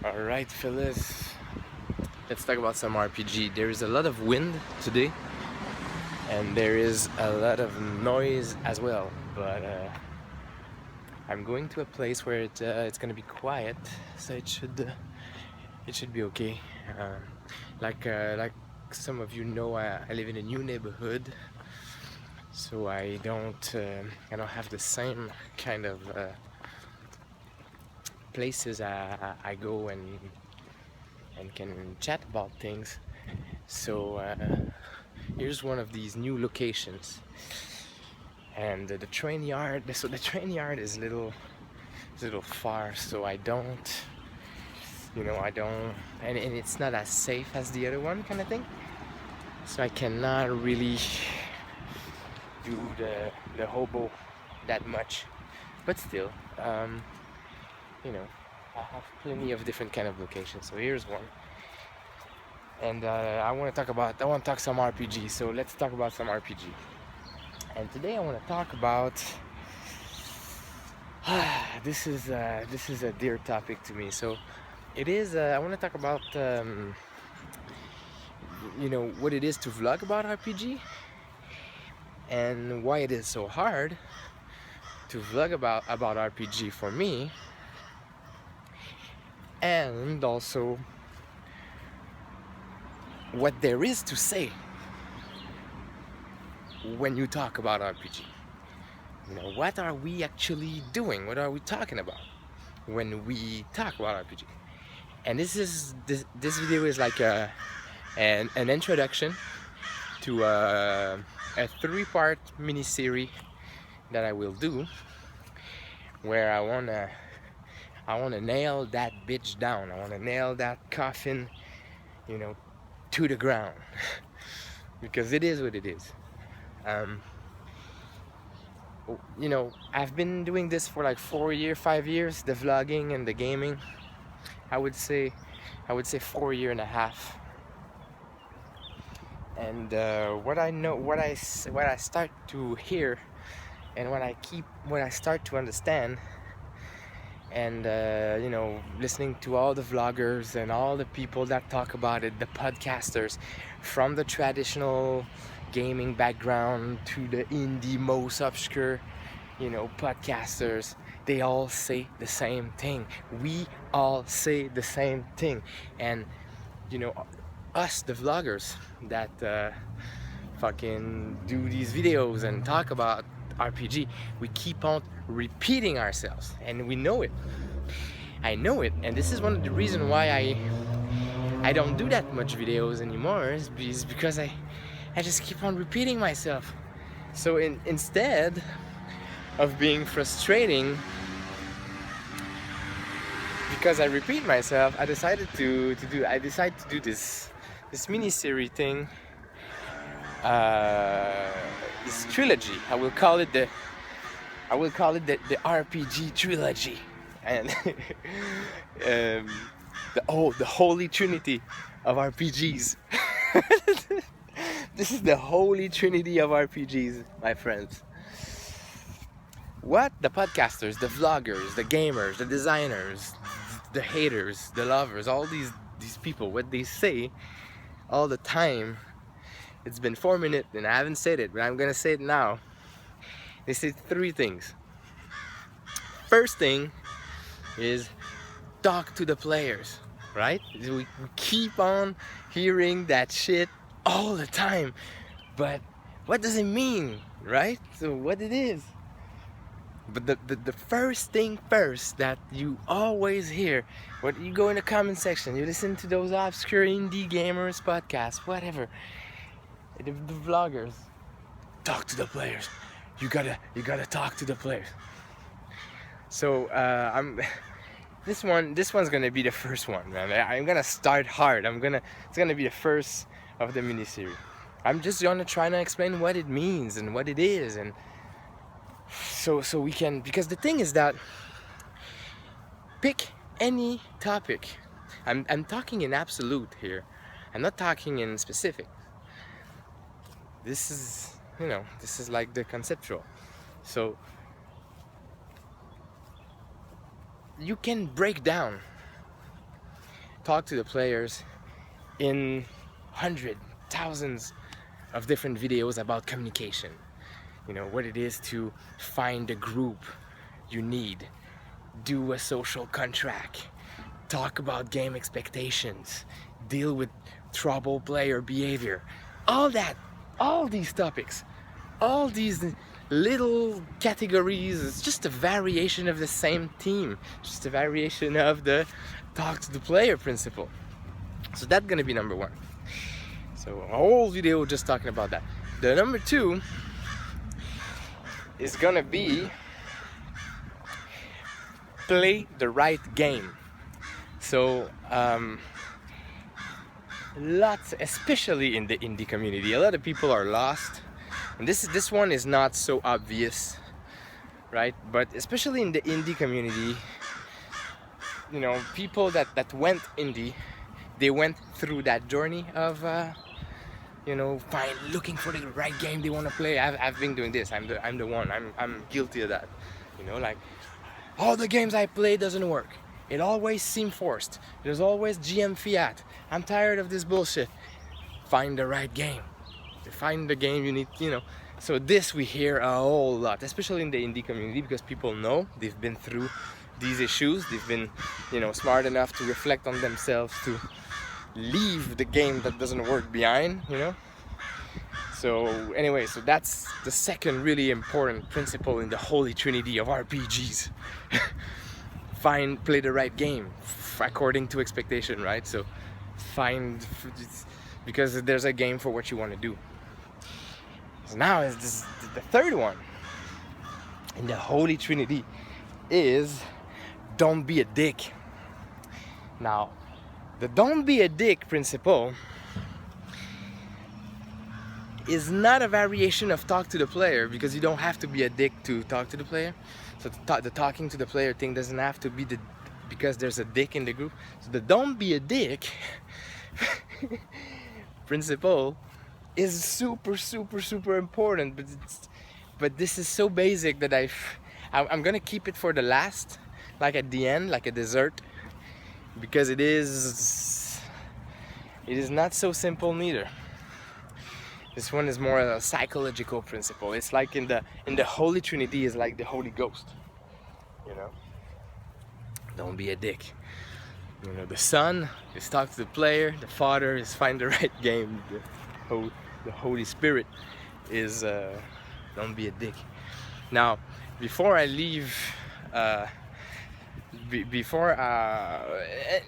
Alright, fellas, let's talk about some RPG. There is a lot of wind today, and there is a lot of noise as well. But I'm going to a place where it's gonna be quiet, so it should be okay. Uh, like some of you know, I live in a new neighborhood, so I don't have the same kind of places I go and can chat about things. So here's one of these new locations, and the train yard. So the train yard is a little far, so I don't, and it's not as safe as the other one, kind of thing. So I cannot really do the hobo that much, but still, you know, I have plenty of different kind of locations. So here's one. And I want to talk some RPG. So let's talk about some RPG. And today I want to talk about this is a dear topic to me. So it is. I want to talk about what it is to vlog about RPG and why it is so hard to vlog about RPG for me, and also what there is to say when you talk about RPG. What are we actually doing? What are we talking about when we talk about RPG? And this video is like an introduction to a 3-part mini-serie that I will do, where I wanna nail that bitch down. I wanna nail that coffin, to the ground, because it is what it is. I've been doing this for like 5 years, the vlogging and the gaming. I would say 4 years and a half. And what I start to hear, and what I start to understand, and listening to all the vloggers and all the people that talk about it, the podcasters, from the traditional gaming background to the indie most obscure podcasters, they all say the same thing. We all say the same thing. And us, the vloggers that fucking do these videos and talk about RPG, we keep on repeating ourselves, and we know it. I know it, and this is one of the reasons why I don't do that much videos anymore, is because I just keep on repeating myself. So instead of being frustrating because I repeat myself, I decided to do this mini-series thing, this trilogy. I will call it the RPG trilogy, and the holy trinity of RPGs. This is the holy trinity of RPGs, my friends. What the podcasters, the vloggers, the gamers, the designers, the haters, the lovers, all these people, what they say all the time. It's been 4 minutes and I haven't said it, but I'm gonna say it now. They say 3 things. First thing is talk to the players, right? We keep on hearing that shit all the time, but what does it mean, right? So what it is. But the first thing first that you always hear, when you go in the comment section, you listen to those obscure indie gamers podcasts, whatever, the vloggers, talk to the players. You gotta talk to the players. So this one's gonna be the first one, man. I'm gonna start hard. It's gonna be the first of the mini-series. I'm just gonna try to explain what it means and what it is, and so we can, because the thing is that, pick any topic. I'm talking in absolute here. I'm not talking in specific. This is like the conceptual. So you can break down talk to the players in hundreds, thousands of different videos about communication. You know, what it is to find a group you need, do a social contract, talk about game expectations, deal with trouble player behavior, all that, all these topics, all these little categories. It's just a variation of the same theme, just a variation of the talk to the player principle. So that's gonna be number one. So a whole video just talking about that. The number two is gonna be play the right game. So lots, especially in the indie community, a lot of people are lost, and this one is not so obvious, right? But especially in the indie community, you know, people that went indie, they went through that journey of you know, looking for the right game they want to play. I've been doing this. I'm the one. I'm guilty of that. You know, like all the games I play doesn't work. It always seems forced. There's always GM fiat. I'm tired of this bullshit. Find the right game. Find the game you need, you know. So this we hear a whole lot, especially in the indie community, because people know they've been through these issues. They've been, you know, smart enough to reflect on themselves, to leave the game that doesn't work behind, you know. So anyway, so that's the second really important principle in the holy trinity of RPGs. Play the right game according to expectation, right? So because there's a game for what you want to do. So now is this, the third one in the holy trinity is don't be a dick. Now, the don't be a dick principle is not a variation of talk to the player, because you don't have to be a dick to talk to the player. So the talking to the player thing doesn't have to be because there's a dick in the group. So the don't be a dick principle is super, super, super important. But this is so basic that I'm gonna keep it for the last, like at the end, like a dessert, because it is not so simple neither. This one is more a psychological principle. It's like in the Holy Trinity is like the Holy Ghost. You know, don't be a dick. You know, the Son is talk to the player. The Father is find the right game. The Holy Spirit is don't be a dick. Now, before I leave.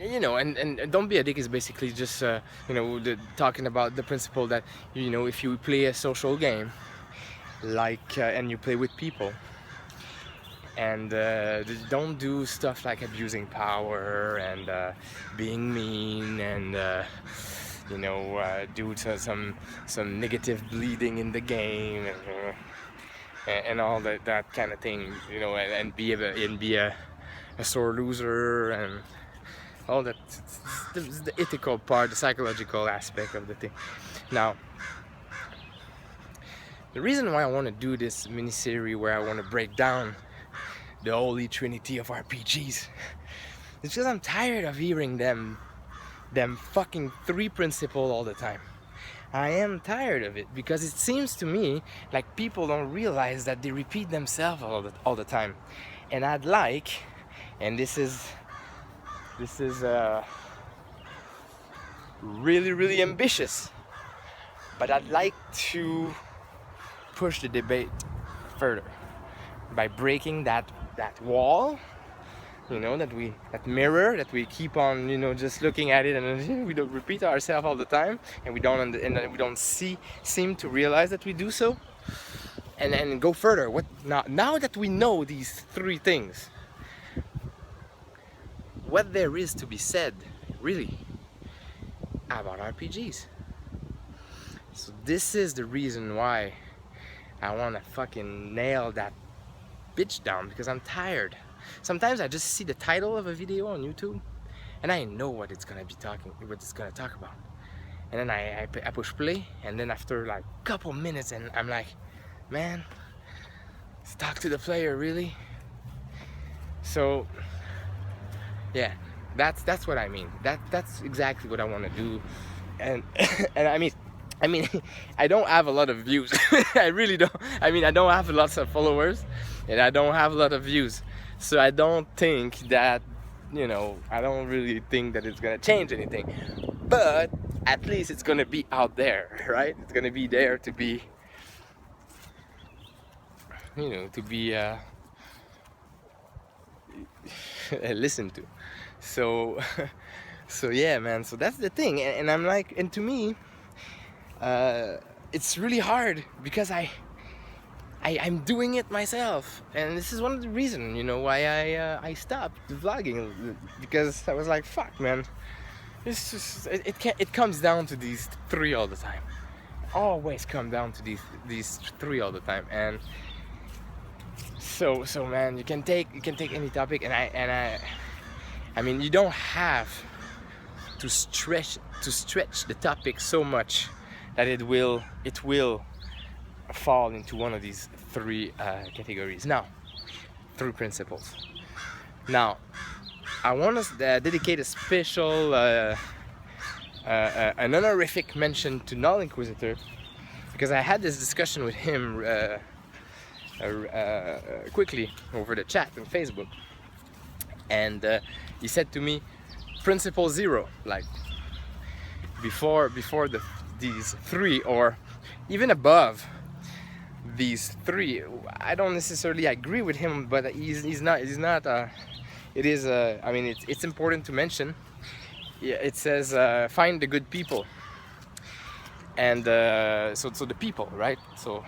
You know, and don't be a dick is basically just you know, talking about the principle that, you know, if you play a social game, like and you play with people, and don't do stuff like abusing power and being mean and you know, do some negative bleeding in the game and all that kind of thing, you know, and be a sore loser and all that. The ethical part, the psychological aspect of the thing. Now, the reason why I want to do this mini-serie where I want to break down the holy trinity of RPGs is because I'm tired of hearing them fucking three principles all the time. I am tired of it, because it seems to me like people don't realize that they repeat themselves all the time. And I'd like, and this is really, really ambitious, but I'd like to push the debate further by breaking that wall, you know, that mirror that we keep on, you know, just looking at it, and we don't repeat ourselves all the time, and we don't seem to realize that we do so, and go further. What now that we know these three things, what there is to be said really about RPGs. So this is the reason why I want to fucking nail that bitch down, because I'm tired. Sometimes I just see the title of a video on YouTube and I know what it's gonna talk about, and then I push play, and then after like a couple minutes, and I'm like, man, let's talk to the player, really? So yeah, That's what I mean. That's exactly what I want to do. And and I mean, I don't have a lot of views. I really don't. I mean, I don't have lots of followers, and I don't have a lot of views. So I don't think that, I don't really think that it's gonna change anything. But at least it's gonna be out there, right? It's gonna be there to be, to be listened to. So, so yeah, man. So that's the thing, and I'm like, and to me, it's really hard because I'm doing it myself, and this is one of the reasons, why I stopped vlogging, because I was like, fuck, man. It's just it comes down to these three all the time. Always come down to these three all the time, and so man, you can take any topic, and I mean, you don't have to stretch the topic so much that it will fall into one of these three categories. Now, three principles. Now, I want to dedicate a special, an honorific mention to Null Inquisitor, because I had this discussion with him quickly over the chat on Facebook, and he said to me, principle 0, like before these three, or even above these three. I don't necessarily agree with him, but he's not it is I mean, it's important to mention. Yeah, it says find the good people, and so the people, right? So,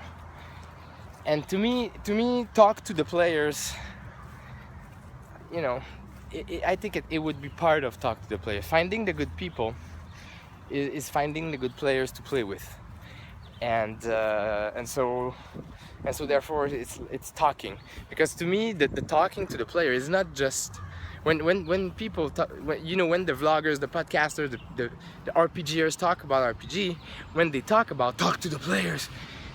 and to me talk to the players, I think it would be part of talk to the players. Finding the good people is finding the good players to play with, and so therefore it's talking, because to me the talking to the player is not just when people talk, when the vloggers, the podcasters, the RPGers talk about RPG, when they talk to the players,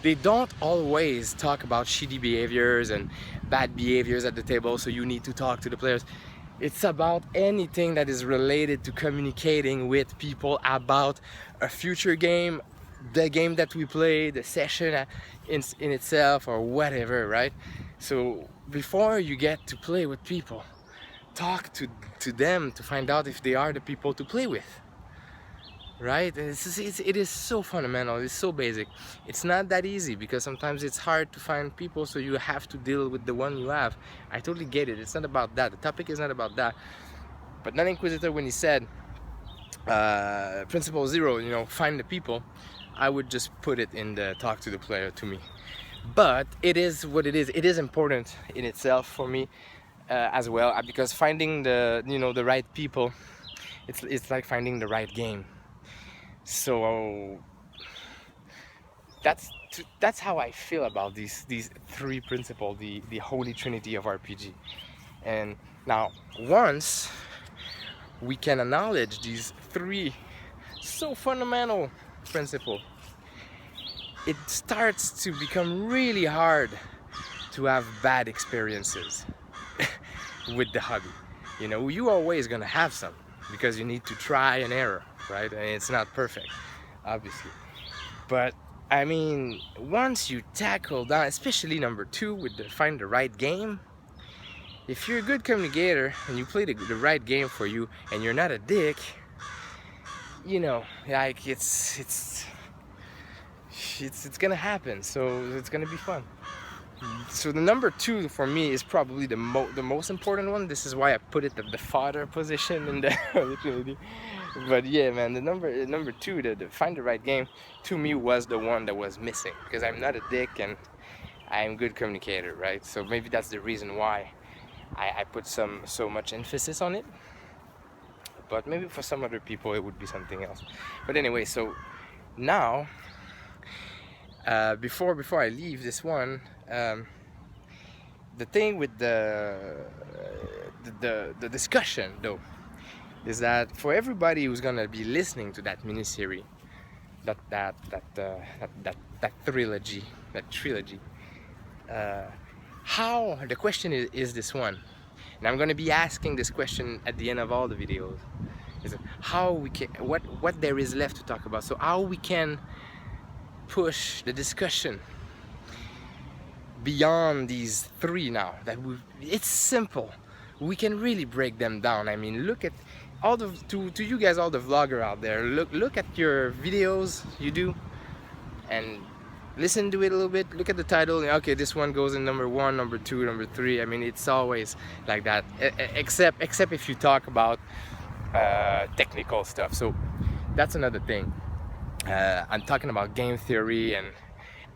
they don't always talk about shitty behaviors and bad behaviors at the table, so you need to talk to the players. It's about anything that is related to communicating with people about a future game, the game that we play, the session in itself, or whatever, right? So before you get to play with people, talk to them to find out if they are the people to play with, right? And it is so fundamental, it's so basic. It's not that easy, because sometimes it's hard to find people, so you have to deal with the one you have. I totally get it. It's not about that. The topic is not about that. But Non-Inquisitor, when he said principle 0, find the people, I would just put it in the talk to the player to me. But it is what it is. It is important in itself for me as well, because finding the right people, it's like finding the right game. So that's how I feel about these three principles, the holy trinity of RPG. And now, once we can acknowledge these three so fundamental principles, it starts to become really hard to have bad experiences with the hobby. You always gonna have some, because you need to try and error, right? And it's not perfect, obviously. But I mean, once you tackle down, especially number 2 with the find the right game, if you're a good communicator and you play the right game for you, and you're not a dick, like it's gonna happen. So it's gonna be fun. So the number 2 for me is probably the most important one. This is why I put it at the father position in the Trinity. But yeah, man, the number 2, the find the right game, to me was the one that was missing, because I'm not a dick and I'm a good communicator, right? So maybe that's the reason why I put so much emphasis on it. But maybe for some other people it would be something else. But anyway, so now before I leave this one, the thing with the discussion though is that for everybody who's gonna be listening to that mini-serie, that trilogy, how the question is this one: and I'm gonna be asking this question at the end of all the videos, is how we can, what there is left to talk about. So how we can push the discussion beyond these three now. It's simple. We can really break them down. I mean, look at all the to you guys, all the vlogger out there. Look at your videos you do, and listen to it a little bit. Look at the title. Okay, this one goes in number 1, number 2, number 3. I mean, it's always like that. Except if you talk about technical stuff. So that's another thing. I'm talking about game theory and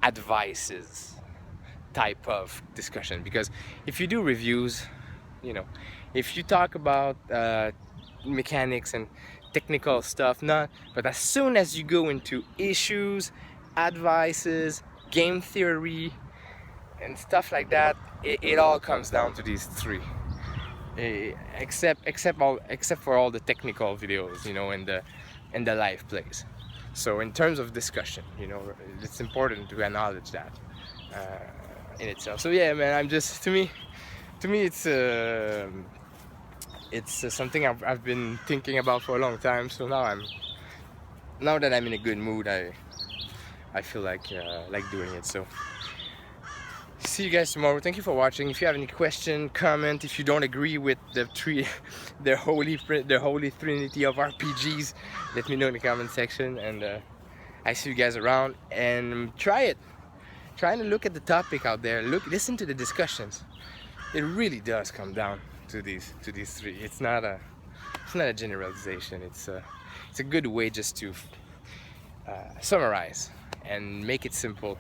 advices type of discussion, because if you do reviews, you know, if you talk about mechanics and technical stuff, not, but as soon as you go into issues, advices, game theory and stuff like that, it all comes down to these three. Except for all the technical videos, you know, and the live plays. So in terms of discussion, you know, it's important to acknowledge that in itself. So yeah, man, I'm just, to me it's something I've been thinking about for a long time. So now that I'm in a good mood, I feel like doing it. So see you guys tomorrow. Thank you for watching. If you have any question, comment. If you don't agree with the holy trinity of RPGs, let me know in the comment section, and I see you guys around. And trying to look at the topic out there. Listen to the discussions. It really does come down to these three. It's not a generalization. It's a good way just to summarize and make it simple.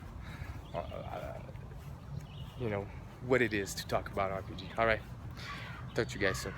You know what it is to talk about RPG. All right, talk to you guys soon.